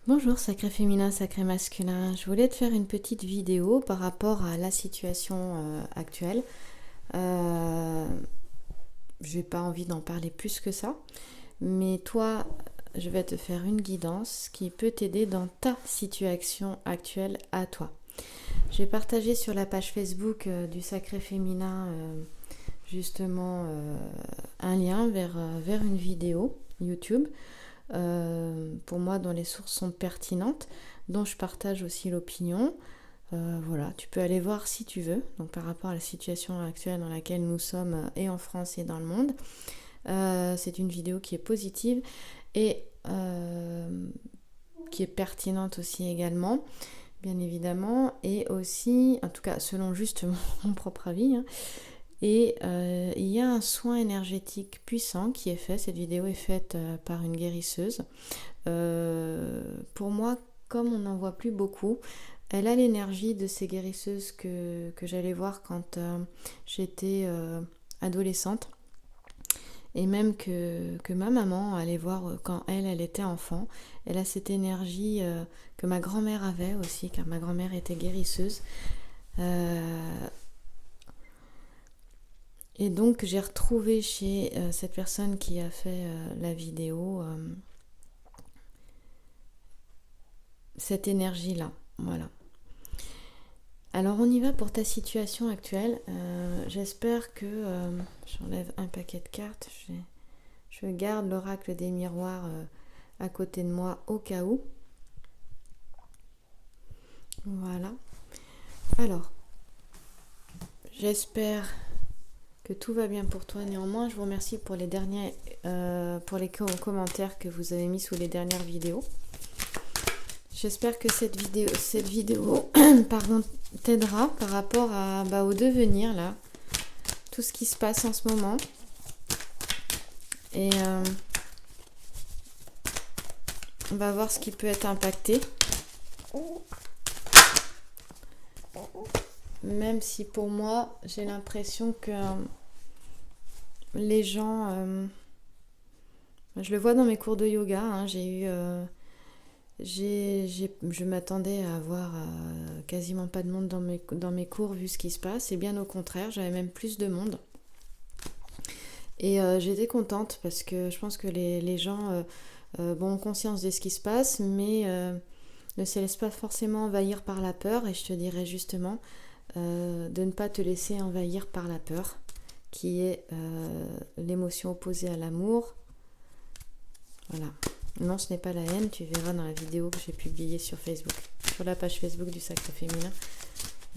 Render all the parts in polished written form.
Bonjour sacré féminin, sacré masculin. Je voulais te faire une petite vidéo par rapport à la situation actuelle. Euh, j'ai pas envie d'en parler plus que ça, mais toi, je vais te faire une guidance qui peut t'aider dans ta situation actuelle à toi. J'ai partagé sur la page Facebook du sacré féminin justement un lien vers une vidéo YouTube pour moi dont les sources sont pertinentes, dont je partage aussi l'opinion. Voilà, tu peux aller voir si tu veux, donc par rapport à la situation actuelle dans laquelle nous sommes et en France et dans le monde. C'est une vidéo qui est positive et qui est pertinente aussi également, bien évidemment, et aussi, en tout cas selon juste mon propre avis, hein. Et il y a un soin énergétique puissant qui est fait. Cette vidéo est faite par une guérisseuse. Pour moi, comme on n'en voit plus beaucoup, elle a l'énergie de ces guérisseuses que j'allais voir quand j'étais adolescente. Et même que ma maman allait voir quand elle était enfant. Elle a cette énergie que ma grand-mère avait aussi, car ma grand-mère était guérisseuse. Et donc j'ai retrouvé chez cette personne qui a fait la vidéo cette énergie-là. Voilà. Alors on y va pour ta situation actuelle. J'espère que j'enlève un paquet de cartes. Je garde l'oracle des miroirs à côté de moi au cas où. Voilà. Alors, j'espère que tout va bien pour toi. Néanmoins, je vous remercie pour les derniers, pour les commentaires que vous avez mis sous les dernières vidéos. J'espère que cette vidéo pardon, t'aidera par rapport au devenir là, tout ce qui se passe en ce moment. Et on va voir ce qui peut être impacté. Même si pour moi, j'ai l'impression que les gens... je le vois dans mes cours de yoga, hein, je m'attendais à avoir quasiment pas de monde dans mes cours vu ce qui se passe. Et bien au contraire, j'avais même plus de monde. Et j'étais contente parce que je pense que les gens ont conscience de ce qui se passe, mais ne se laissent pas forcément envahir par la peur. Et je te dirais justement de ne pas te laisser envahir par la peur, qui est l'émotion opposée à l'amour. Voilà. Non, ce n'est pas la haine, tu verras dans la vidéo que j'ai publiée sur Facebook, sur la page Facebook du Sacré Féminin.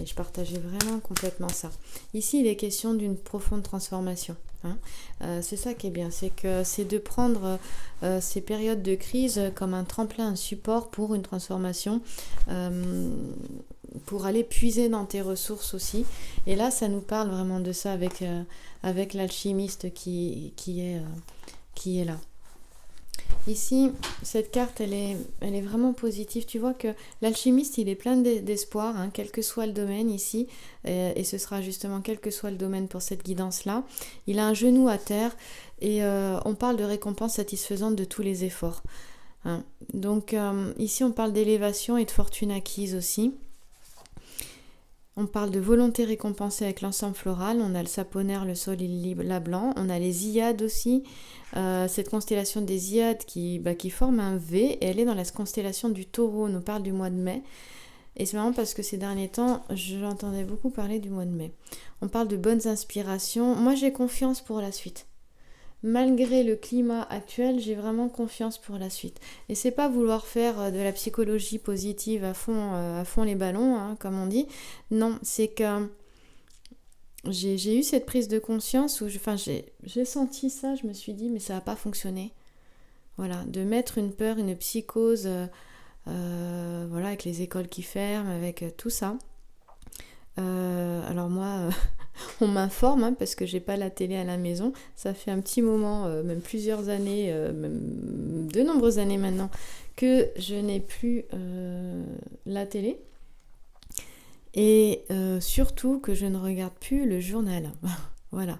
Et je partageais vraiment complètement ça. Ici, il est question d'une profonde transformation. Hein. C'est ça qui est bien, c'est de prendre ces périodes de crise comme un tremplin, un support pour une transformation, pour aller puiser dans tes ressources aussi. Et là, ça nous parle vraiment de ça avec l'alchimiste qui est là. Ici, cette carte, elle est vraiment positive. Tu vois que l'alchimiste, il est plein d'espoir, hein, quel que soit le domaine ici, et ce sera justement quel que soit le domaine pour cette guidance-là. Il a un genou à terre, et on parle de récompense satisfaisante de tous les efforts. Hein. Donc ici, on parle d'élévation et de fortune acquise aussi. On parle de volonté récompensée avec l'ensemble floral. On a le saponaire, le sol, la blanc. On a les Iades aussi. Cette constellation des Iades qui forme un V. Et elle est dans la constellation du Taureau. On nous parle du mois de mai. Et c'est marrant parce que ces derniers temps, j'entendais beaucoup parler du mois de mai. On parle de bonnes inspirations. Moi, j'ai confiance pour la suite. Malgré le climat actuel, j'ai vraiment confiance pour la suite. Et c'est pas vouloir faire de la psychologie positive à fond les ballons, hein, comme on dit. Non, c'est que j'ai eu cette prise de conscience où j'ai senti ça, je me suis dit mais ça va pas fonctionner. Voilà, de mettre une peur, une psychose, voilà, avec les écoles qui ferment, avec tout ça. Alors moi, on m'informe hein, parce que j'ai pas la télé à la maison. Ça fait un petit moment, même plusieurs années, même de nombreuses années maintenant, que je n'ai plus la télé. Et surtout que je ne regarde plus le journal. Voilà.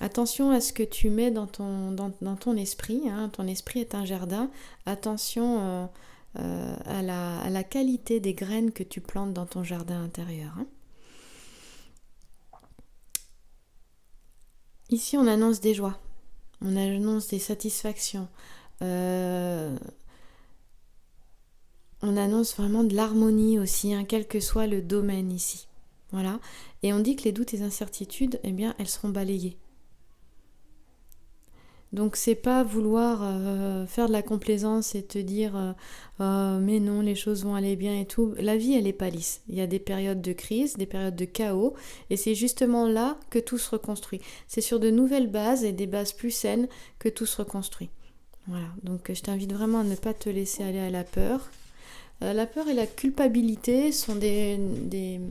Attention à ce que tu mets dans ton esprit, hein. Ton esprit est un jardin. Attention à la qualité des graines que tu plantes dans ton jardin intérieur, hein. Ici, on annonce des joies, on annonce des satisfactions, on annonce vraiment de l'harmonie aussi, hein, quel que soit le domaine ici. Voilà. Et on dit que les doutes et incertitudes, eh bien, elles seront balayées. Donc c'est pas vouloir faire de la complaisance et te dire mais non, les choses vont aller bien et tout. La vie, elle est pas lisse. Il y a des périodes de crise, des périodes de chaos, et c'est justement là que tout se reconstruit. C'est sur de nouvelles bases et des bases plus saines que tout se reconstruit. Voilà, donc je t'invite vraiment à ne pas te laisser aller à la peur. La peur et la culpabilité sont des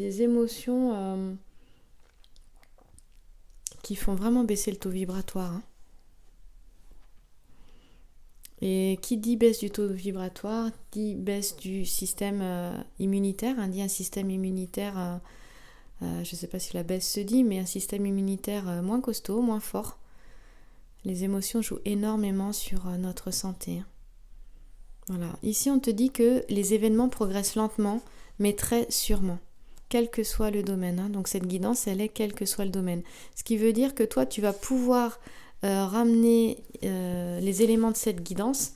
émotions qui font vraiment baisser le taux vibratoire, hein. Et qui dit baisse du taux vibratoire, dit baisse du système immunitaire, hein, dit un système immunitaire, je ne sais pas si la baisse se dit, mais un système immunitaire moins costaud, moins fort. Les émotions jouent énormément sur notre santé, hein. Voilà. Ici, on te dit que les événements progressent lentement, mais très sûrement, quel que soit le domaine, hein. Donc cette guidance, elle est quel que soit le domaine. Ce qui veut dire que toi, tu vas pouvoir ramener les éléments de cette guidance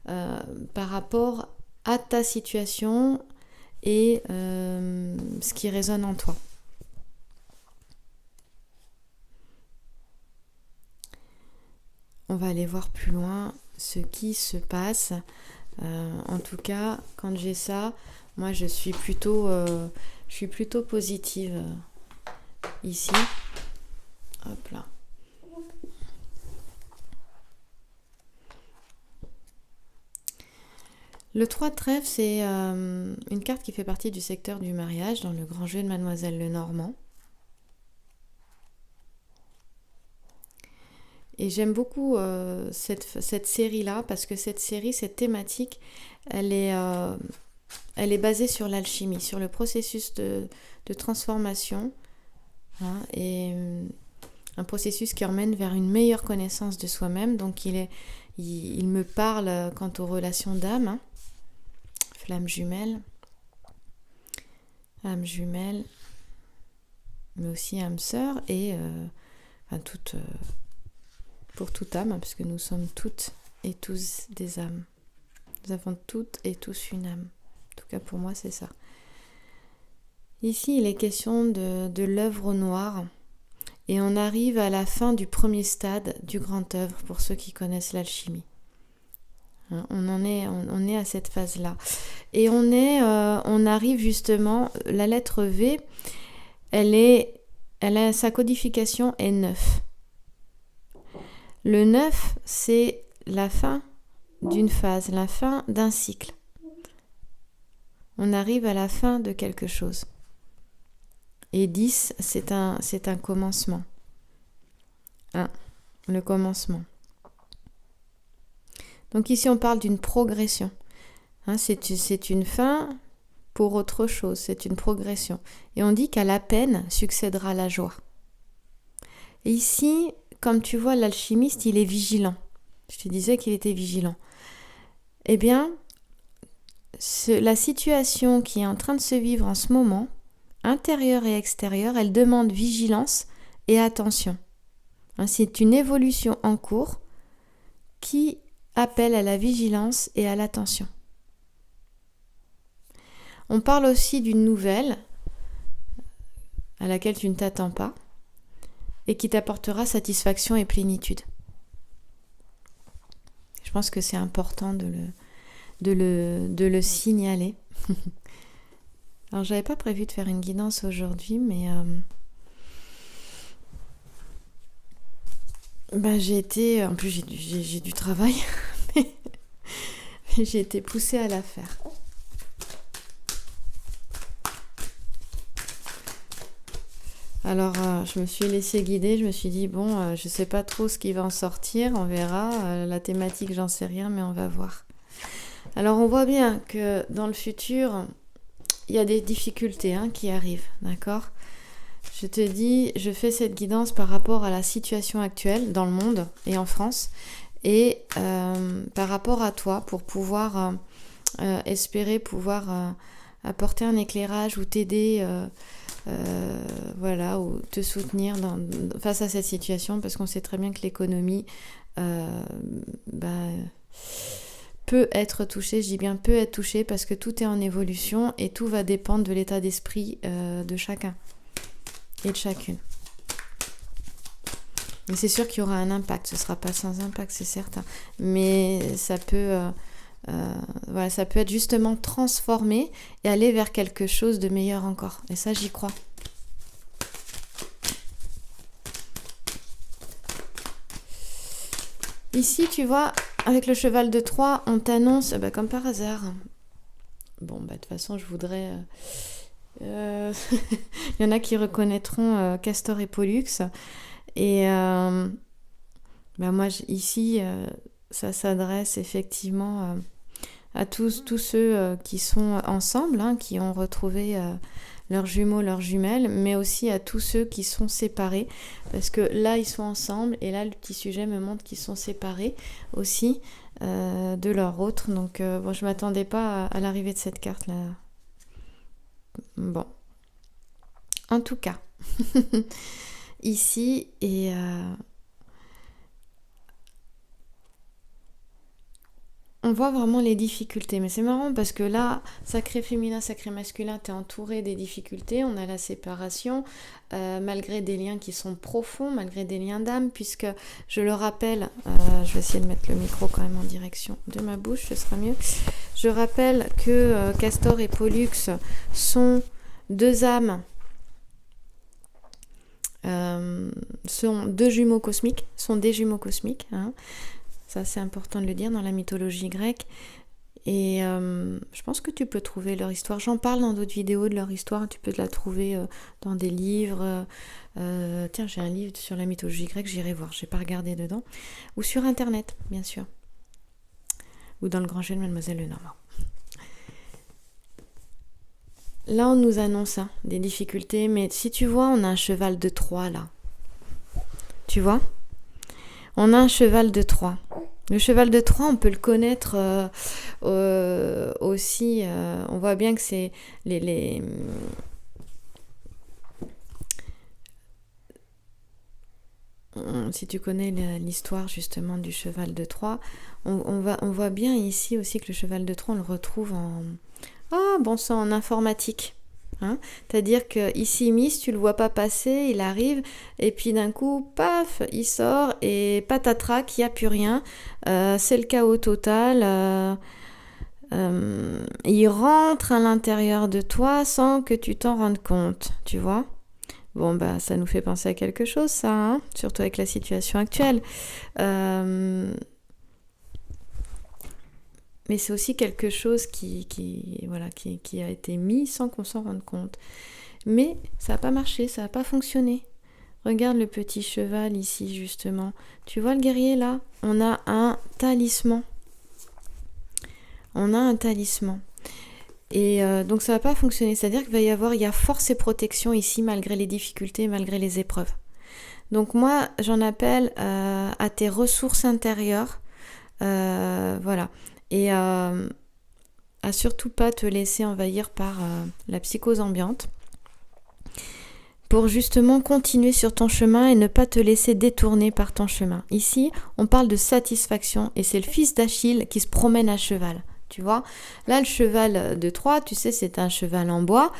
par rapport à ta situation et ce qui résonne en toi. On va aller voir plus loin ce qui se passe. En tout cas, quand j'ai ça, moi je suis plutôt positive ici. Hop là. Le 3 de trèfle, c'est une carte qui fait partie du secteur du mariage dans le grand jeu de Mademoiselle Lenormand. Et j'aime beaucoup cette série-là parce que cette thématique, elle est basée sur l'alchimie, sur le processus de transformation, hein, et un processus qui emmène vers une meilleure connaissance de soi-même. Donc il me parle quant aux relations d'âme, hein. Flamme jumelle, âme jumelle, mais aussi âme sœur et pour toute âme, parce que nous sommes toutes et tous des âmes. Nous avons toutes et tous une âme. En tout cas, pour moi, c'est ça. Ici, il est question de l'œuvre au noir. Et on arrive à la fin du premier stade du grand œuvre, pour ceux qui connaissent l'alchimie. Hein, on est à cette phase-là. Et on arrive justement, la lettre V, sa codification est 9. Le 9, c'est la fin d'une phase, la fin d'un cycle. On arrive à la fin de quelque chose. Et 10, c'est un commencement. 1, le commencement. Donc ici, on parle d'une progression. Hein, c'est une fin pour autre chose, c'est une progression. Et on dit qu'à la peine succédera la joie. Et ici, comme tu vois, l'alchimiste, il est vigilant. Je te disais qu'il était vigilant. Eh bien, la situation qui est en train de se vivre en ce moment, intérieure et extérieure, elle demande vigilance et attention. Hein, c'est une évolution en cours qui appelle à la vigilance et à l'attention. On parle aussi d'une nouvelle à laquelle tu ne t'attends pas et qui t'apportera satisfaction et plénitude. Je pense que c'est important de le signaler. Alors, j'avais pas prévu de faire une guidance aujourd'hui, mais j'ai été... En plus, j'ai du travail, mais j'ai été poussée à la faire. Alors, je me suis laissée guider, je me suis dit, je sais pas trop ce qui va en sortir, on verra. La thématique, j'en sais rien, mais on va voir. Alors, on voit bien que dans le futur, il y a des difficultés qui arrivent, d'accord ? Je te dis, je fais cette guidance par rapport à la situation actuelle dans le monde et en France, et par rapport à toi, pour pouvoir espérer pouvoir apporter un éclairage ou t'aider, voilà, ou te soutenir face à cette situation, parce qu'on sait très bien que l'économie peut être touchée, je dis bien peut être touchée, parce que tout est en évolution et tout va dépendre de l'état d'esprit de chacun et de chacune. Mais c'est sûr qu'il y aura un impact, ce ne sera pas sans impact, c'est certain. Mais ça peut, voilà, ça peut être justement transformé et aller vers quelque chose de meilleur encore. Et ça, j'y crois. Ici, tu vois, avec le cheval de Troie, on t'annonce, comme par hasard. Bon, de toute façon, je voudrais... Il y en a qui reconnaîtront Castor et Pollux. Et moi, ici, ça s'adresse effectivement à tous ceux qui sont ensemble, hein, qui ont retrouvé leurs jumeaux, leurs jumelles, mais aussi à tous ceux qui sont séparés, parce que là, ils sont ensemble, et là, le petit sujet me montre qu'ils sont séparés aussi de leur autre. Donc, je ne m'attendais pas à l'arrivée de cette carte-là. Bon. En tout cas, ici, et... on voit vraiment les difficultés, mais c'est marrant parce que là, sacré féminin, sacré masculin, t'es entouré des difficultés, on a la séparation, malgré des liens qui sont profonds, malgré des liens d'âme, puisque, je le rappelle, je vais essayer de mettre le micro quand même en direction de ma bouche, ce sera mieux. Je rappelle que Castor et Pollux sont deux âmes, sont deux jumeaux cosmiques, sont des jumeaux cosmiques, hein. Ça, c'est important de le dire dans la mythologie grecque. Et je pense que tu peux trouver leur histoire. J'en parle dans d'autres vidéos de leur histoire. Tu peux la trouver dans des livres. Tiens, j'ai un livre sur la mythologie grecque, j'irai voir. Je n'ai pas regardé dedans. Ou sur Internet, bien sûr. Ou dans le grand jeu de Mademoiselle Lenormand. Là, on nous annonce des difficultés. Mais si tu vois, on a un cheval de Troie, là. Tu vois ? On a un cheval de Troie. Le cheval de Troie, on peut le connaître aussi. On voit bien que c'est les si tu connais l'histoire justement du cheval de Troie, on voit bien ici aussi que le cheval de Troie, on le retrouve en informatique. Hein, c'est-à-dire que ici, Miss, tu le vois pas passer, il arrive, et puis d'un coup, paf, il sort, et patatrac, il n'y a plus rien. C'est le chaos total. Il rentre à l'intérieur de toi sans que tu t'en rendes compte, tu vois. Bon, ça nous fait penser à quelque chose, ça, hein, surtout avec la situation actuelle. Mais c'est aussi quelque chose qui a été mis sans qu'on s'en rende compte. Mais ça n'a pas marché, ça n'a pas fonctionné. Regarde le petit cheval ici, justement. Tu vois le guerrier, là ? On a un talisman. Et donc ça va pas fonctionner. C'est-à-dire qu'il il y a force et protection ici, malgré les difficultés, malgré les épreuves. Donc moi, j'en appelle à tes ressources intérieures. Voilà. Et à surtout pas te laisser envahir par la psychose ambiante, pour justement continuer sur ton chemin et ne pas te laisser détourner par ton chemin. Ici, on parle de satisfaction, et c'est le fils d'Achille qui se promène à cheval. Tu vois, là, le cheval de Troie, tu sais, c'est un cheval en bois,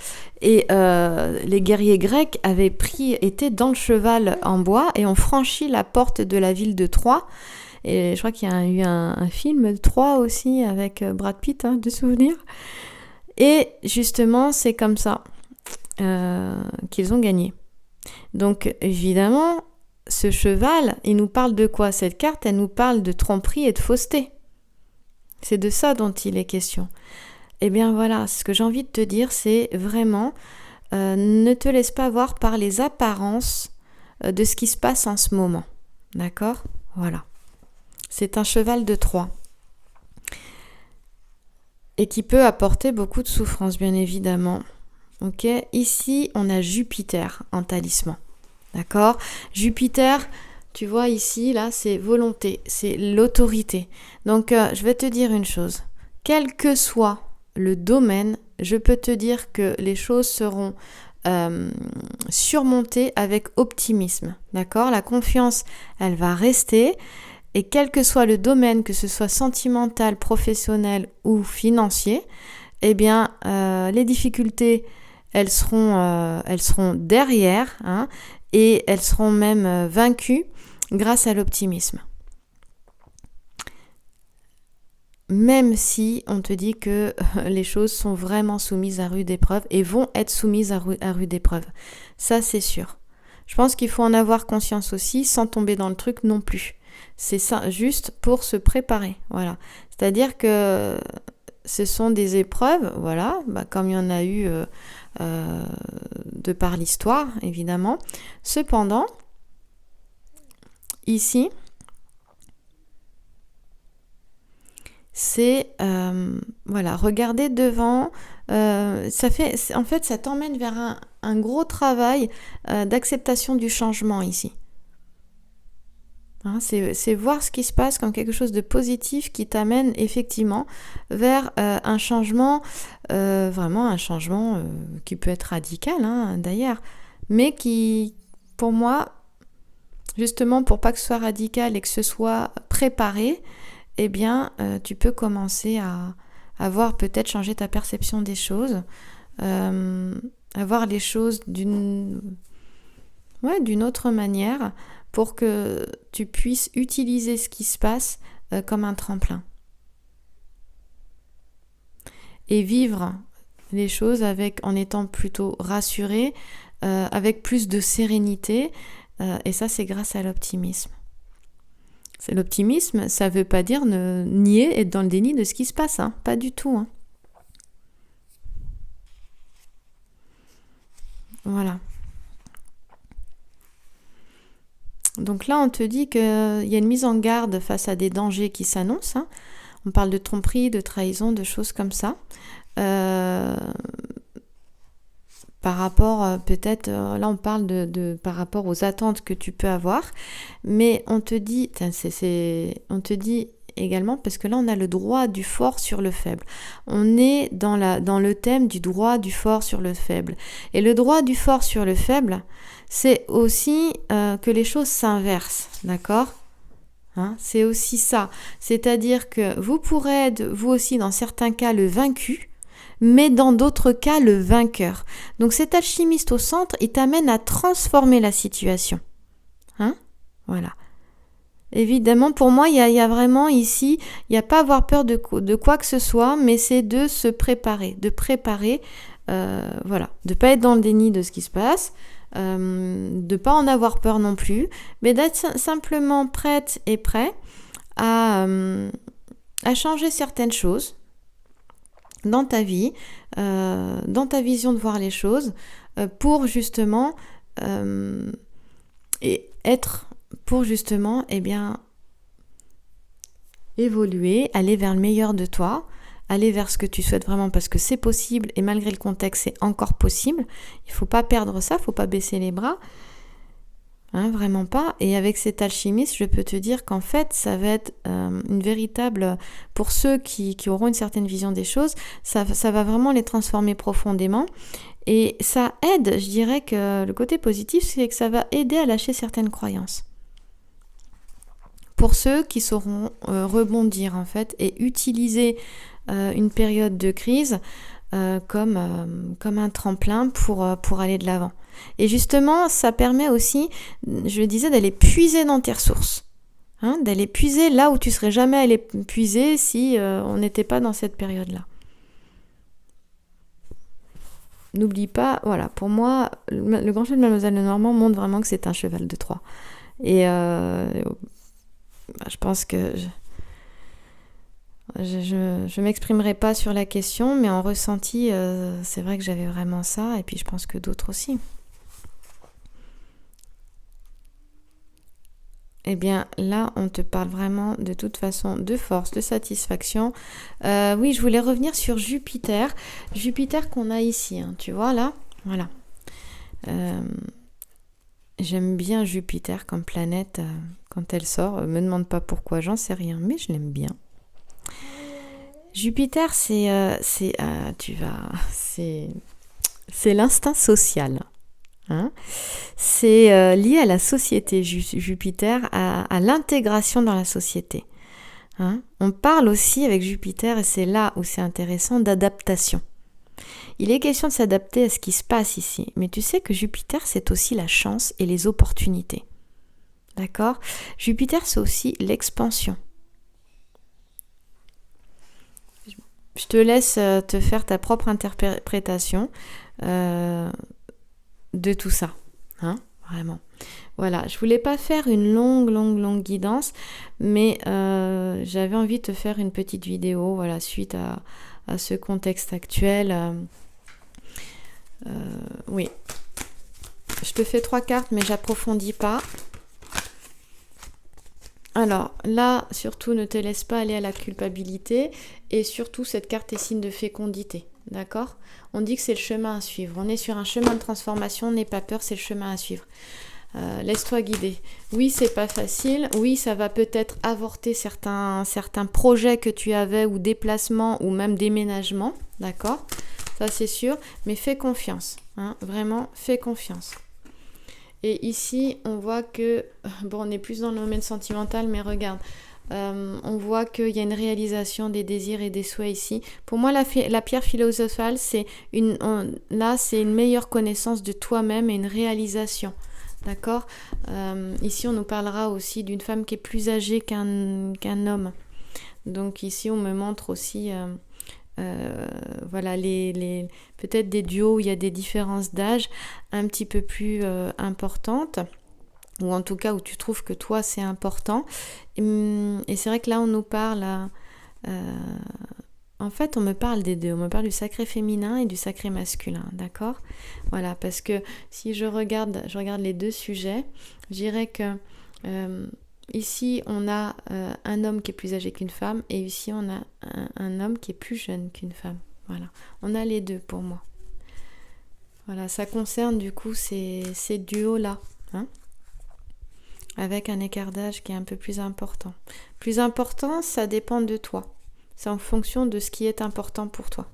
et les guerriers grecs étaient dans le cheval en bois et ont franchi la porte de la ville de Troie. Et je crois qu'il y a eu un film 3 aussi avec Brad Pitt, de souvenirs. Et justement, c'est comme ça qu'ils ont gagné. Donc évidemment, ce cheval, il nous parle de quoi ? Cette carte, elle nous parle de tromperie et de fausseté. C'est de ça dont il est question. Eh bien voilà, ce que j'ai envie de te dire, c'est vraiment, ne te laisse pas voir par les apparences de ce qui se passe en ce moment. D'accord ? Voilà. C'est un cheval de Troie. Et qui peut apporter beaucoup de souffrance, bien évidemment. Ok, ici, on a Jupiter en talisman. D'accord? Jupiter, tu vois ici, là, c'est volonté, c'est l'autorité. Donc, je vais te dire une chose. Quel que soit le domaine, je peux te dire que les choses seront surmontées avec optimisme. D'accord? La confiance, elle va rester. Et quel que soit le domaine, que ce soit sentimental, professionnel ou financier, eh bien, les difficultés, elles seront derrière, hein, et elles seront même vaincues grâce à l'optimisme. Même si on te dit que les choses sont vraiment soumises à rude épreuve et vont être soumises à rude épreuve. Ça, c'est sûr. Je pense qu'il faut en avoir conscience aussi sans tomber dans le truc non plus. C'est ça, juste pour se préparer. Voilà. C'est-à-dire que ce sont des épreuves, voilà, comme il y en a eu de par l'histoire, évidemment. Cependant, ici, c'est voilà, regarder devant, ça t'emmène vers un gros travail d'acceptation du changement ici. Hein, c'est voir ce qui se passe comme quelque chose de positif qui t'amène effectivement vers un changement, vraiment un changement qui peut être radical, hein, d'ailleurs, mais qui, pour moi, justement pour pas que ce soit radical et que ce soit préparé, eh bien, tu peux commencer à voir peut-être changer ta perception des choses, à voir les choses d'une autre manière pour que tu puisses utiliser ce qui se passe comme un tremplin. Et vivre les choses en étant plutôt rassuré, avec plus de sérénité, et ça c'est grâce à l'optimisme. C'est l'optimisme, ça ne veut pas dire nier, être dans le déni de ce qui se passe, hein, pas du tout. Hein. Voilà. Donc là, on te dit qu'il y a une mise en garde face à des dangers qui s'annoncent. Hein. On parle de tromperie, de trahison, de choses comme ça. Par rapport, peut-être, là on parle par rapport aux attentes que tu peux avoir. Mais on te dit, on te dit également, parce que là on a le droit du fort sur le faible. On est dans le thème du droit du fort sur le faible. Et le droit du fort sur le faible, c'est aussi que les choses s'inversent, d'accord ? Hein, c'est aussi ça. C'est-à-dire que vous pourrez être, vous aussi, dans certains cas, le vaincu, mais dans d'autres cas, le vainqueur. Donc cet alchimiste au centre, il t'amène à transformer la situation. Hein ? Voilà. Évidemment, pour moi, il y a vraiment ici, il n'y a pas à avoir peur de quoi que ce soit, mais c'est de se préparer, voilà, de ne pas être dans le déni de ce qui se passe, de ne pas en avoir peur non plus, mais d'être simplement prête et prêt à changer certaines choses dans ta vie, dans ta vision de voir les choses, pour justement évoluer, aller vers le meilleur de toi, aller vers ce que tu souhaites vraiment parce que c'est possible et malgré le contexte, c'est encore possible. Il ne faut pas perdre ça, il ne faut pas baisser les bras. Hein, vraiment pas. Et avec cet alchimiste, je peux te dire qu'en fait, ça va être une véritable... Pour ceux qui auront une certaine vision des choses, ça va vraiment les transformer profondément. Et ça aide, je dirais que le côté positif, c'est que ça va aider à lâcher certaines croyances. Pour ceux qui sauront rebondir en fait et utiliser une période de crise comme un tremplin pour aller de l'avant. Et justement, ça permet aussi, je le disais, d'aller puiser dans tes ressources. Hein, d'aller puiser là où tu ne serais jamais allé puiser si on n'était pas dans cette période-là. N'oublie pas, voilà, pour moi, le grand cheval de Mademoiselle Lenormand montre vraiment que c'est un cheval de Troie. Et je pense que je m'exprimerai pas sur la question, mais en ressenti, c'est vrai que j'avais vraiment ça, et puis je pense que d'autres aussi. eh bien là, on te parle vraiment de toute façon de force, de satisfaction. Oui, je voulais revenir sur Jupiter. Jupiter qu'on a ici, hein, tu vois là. Voilà. J'aime bien Jupiter comme planète quand elle sort. Me demande pas pourquoi, j'en sais rien, mais je l'aime bien. Jupiter, c'est l'instinct social. Hein, c'est lié à la société, Jupiter, à l'intégration dans la société. Hein. On parle aussi avec Jupiter, et c'est là où c'est intéressant, d'adaptation. Il est question de s'adapter à ce qui se passe ici, mais tu sais que Jupiter, c'est aussi la chance et les opportunités. D'accord ? Jupiter, c'est aussi l'expansion. Je te laisse te faire ta propre interprétation de tout ça, hein, vraiment. Voilà, je voulais pas faire une longue guidance, mais j'avais envie de te faire une petite vidéo, voilà, suite à ce contexte actuel. Oui, je te fais 3 cartes, mais j'approfondis pas. Alors là, surtout, ne te laisse pas aller à la culpabilité, et surtout, cette carte est signe de fécondité. D'accord ? On dit que c'est le chemin à suivre. On est sur un chemin de transformation, n'aie pas peur, c'est le chemin à suivre. Laisse-toi guider. Oui, c'est pas facile. Oui, ça va peut-être avorter certains projets que tu avais, ou déplacements, ou même déménagements. D'accord ? Ça, c'est sûr. Mais fais confiance. Hein, vraiment, fais confiance. Et ici, on voit que... Bon, on est plus dans le domaine sentimental, mais regarde. On voit qu'il y a une réalisation des désirs et des souhaits ici. Pour moi, la pierre philosophale, c'est une meilleure connaissance de toi-même et une réalisation. D'accord ? Ici, on nous parlera aussi d'une femme qui est plus âgée qu'un homme. Donc ici, on me montre aussi... voilà, peut-être des duos où il y a des différences d'âge un petit peu plus importantes, ou en tout cas où tu trouves que toi c'est important. Et c'est vrai que là on nous parle en fait on me parle des deux, on me parle du sacré féminin et du sacré masculin, d'accord ? Voilà, parce que si je regarde les deux sujets, je dirais que ici, on a un homme qui est plus âgé qu'une femme, et ici, on a un homme qui est plus jeune qu'une femme. Voilà, on a les deux pour moi. Voilà, ça concerne du coup ces duos-là, hein, avec un écart d'âge qui est un peu plus important. Plus important, ça dépend de toi. C'est en fonction de ce qui est important pour toi.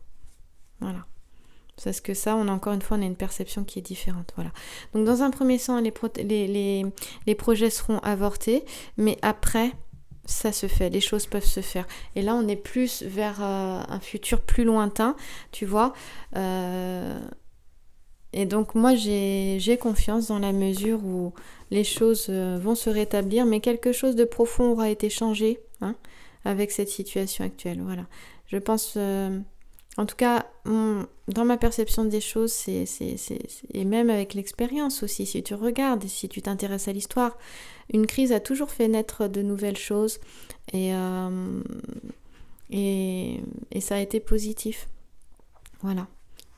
Voilà. Parce que ça, encore une fois, on a une perception qui est différente. Voilà. Donc, dans un premier temps, les projets seront avortés, mais après, ça se fait. Les choses peuvent se faire. Et là, on est plus vers un futur plus lointain, tu vois. Et donc, moi, j'ai confiance dans la mesure où les choses vont se rétablir, mais quelque chose de profond aura été changé, hein, avec cette situation actuelle. Voilà. Je pense... En tout cas, dans ma perception des choses, et même avec l'expérience aussi, si tu regardes et si tu t'intéresses à l'histoire, une crise a toujours fait naître de nouvelles choses, et ça a été positif. Voilà.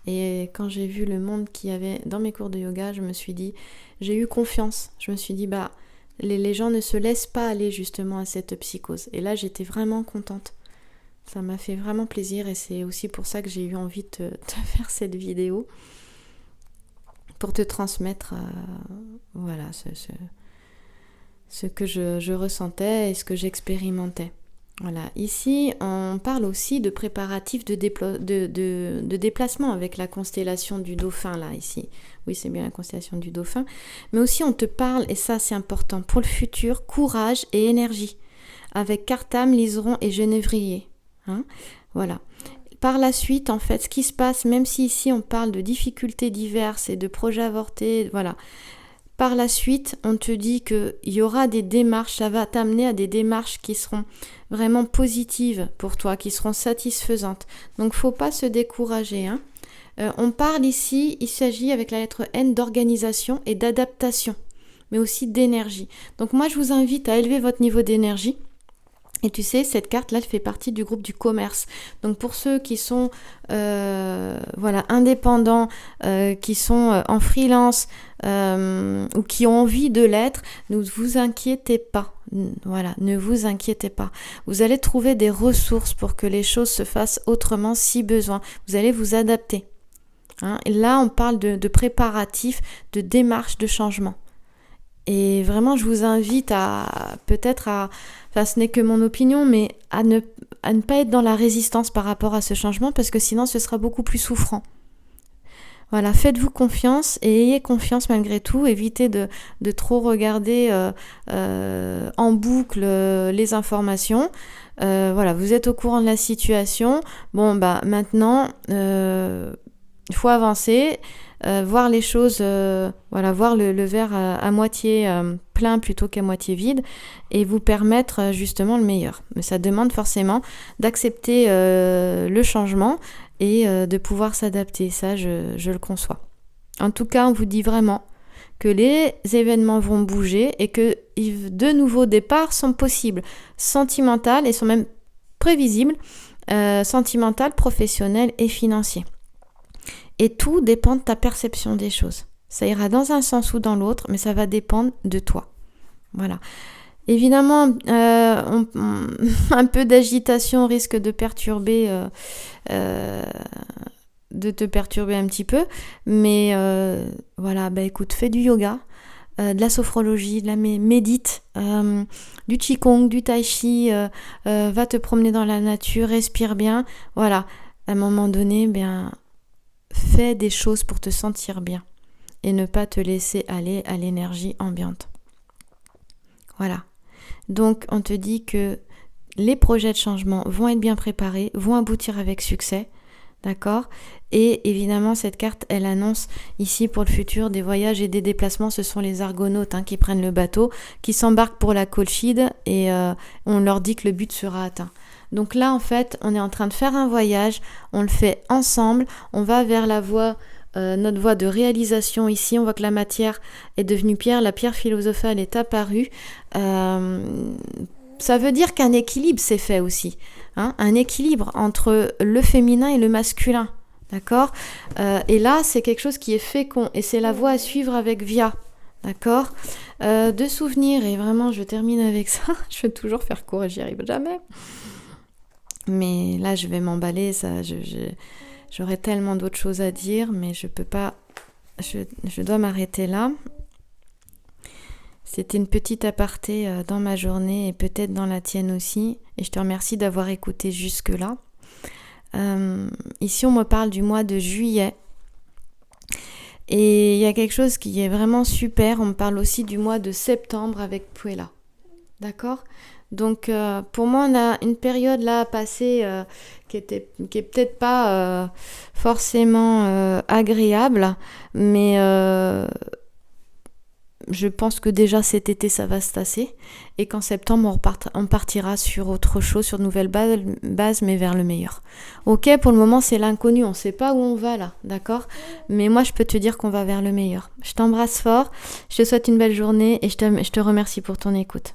Et quand j'ai vu le monde qu'il y avait dans mes cours de yoga, je me suis dit, j'ai eu confiance. Je me suis dit, les gens ne se laissent pas aller justement à cette psychose. Et là, j'étais vraiment contente. Ça m'a fait vraiment plaisir, et c'est aussi pour ça que j'ai eu envie de te faire cette vidéo, pour te transmettre voilà, ce que je ressentais et ce que j'expérimentais. Voilà. Ici, on parle aussi de préparatifs de déplacement avec la constellation du Dauphin, là, ici. Oui, c'est bien la constellation du Dauphin. Mais aussi, on te parle, et ça c'est important, pour le futur, courage et énergie, avec Carthame, Liseron et Genévrier. Hein, voilà. Par la suite, en fait, ce qui se passe, même si ici on parle de difficultés diverses et de projets avortés, voilà. Par la suite, on te dit qu'il y aura des démarches, ça va t'amener à des démarches qui seront vraiment positives pour toi, qui seront satisfaisantes. Donc, faut pas se décourager. Hein. On parle ici, il s'agit avec la lettre N d'organisation et d'adaptation, mais aussi d'énergie. Donc, moi, je vous invite à élever votre niveau d'énergie, Et tu sais, cette carte-là, elle fait partie du groupe du commerce. Donc pour ceux qui sont indépendants, qui sont en freelance ou qui ont envie de l'être, ne vous inquiétez pas. Voilà, ne vous inquiétez pas. Vous allez trouver des ressources pour que les choses se fassent autrement si besoin. Vous allez vous adapter. Hein. Et là, on parle de préparatifs, de démarches de changement. Et vraiment, je vous invite ce n'est que mon opinion, mais à ne pas être dans la résistance par rapport à ce changement, parce que sinon, ce sera beaucoup plus souffrant. Voilà, faites-vous confiance et ayez confiance malgré tout. Évitez de trop regarder en boucle les informations. Vous êtes au courant de la situation. Bon, maintenant, il faut avancer. Voir les choses, voir le verre à moitié plein plutôt qu'à moitié vide et vous permettre justement le meilleur. Mais ça demande forcément d'accepter le changement et de pouvoir s'adapter. Ça, je le conçois. En tout cas, on vous dit vraiment que les événements vont bouger et que de nouveaux départs sont possibles, sentimentaux et sont même prévisibles, sentimentaux, professionnels et financiers. Et tout dépend de ta perception des choses. Ça ira dans un sens ou dans l'autre, mais ça va dépendre de toi. Voilà. Évidemment, un peu d'agitation risque de te perturber un petit peu. Mais écoute, fais du yoga, de la sophrologie, de la médite, du qigong, du tai chi, va te promener dans la nature, respire bien. Voilà. À un moment donné, fais des choses pour te sentir bien et ne pas te laisser aller à l'énergie ambiante. Voilà. Donc, on te dit que les projets de changement vont être bien préparés, vont aboutir avec succès, d'accord ? Et évidemment, cette carte, elle annonce ici pour le futur des voyages et des déplacements. Ce sont les argonautes qui prennent le bateau, qui s'embarquent pour la Colchide et on leur dit que le but sera atteint. Donc là, en fait, on est en train de faire un voyage, on le fait ensemble, on va vers notre voie de réalisation ici. On voit que la matière est devenue pierre, la pierre philosophale est apparue. Ça veut dire qu'un équilibre s'est fait aussi, un équilibre entre le féminin et le masculin, d'accord ? Et là, c'est quelque chose qui est fécond et c'est la voie à suivre avec Via. D'accord ? De souvenirs, et vraiment, je termine avec ça. Je vais toujours faire court et j'y arrive jamais. Mais là, je vais m'emballer, j'aurais tellement d'autres choses à dire, mais je peux pas, je dois m'arrêter là. C'était une petite aparté dans ma journée et peut-être dans la tienne aussi. Et je te remercie d'avoir écouté jusque-là. Ici, on me parle du mois de juillet. Et il y a quelque chose qui est vraiment super. On me parle aussi du mois de septembre avec Puella. D'accord ? Donc pour moi on a une période là à passer qui est peut-être pas forcément agréable, mais je pense que déjà cet été ça va se tasser et qu'en septembre on partira sur autre chose, sur de nouvelles bases mais vers le meilleur. Ok, pour le moment c'est l'inconnu, on sait pas où on va là, d'accord ? Mais moi je peux te dire qu'on va vers le meilleur. Je t'embrasse fort, je te souhaite une belle journée et je te remercie pour ton écoute.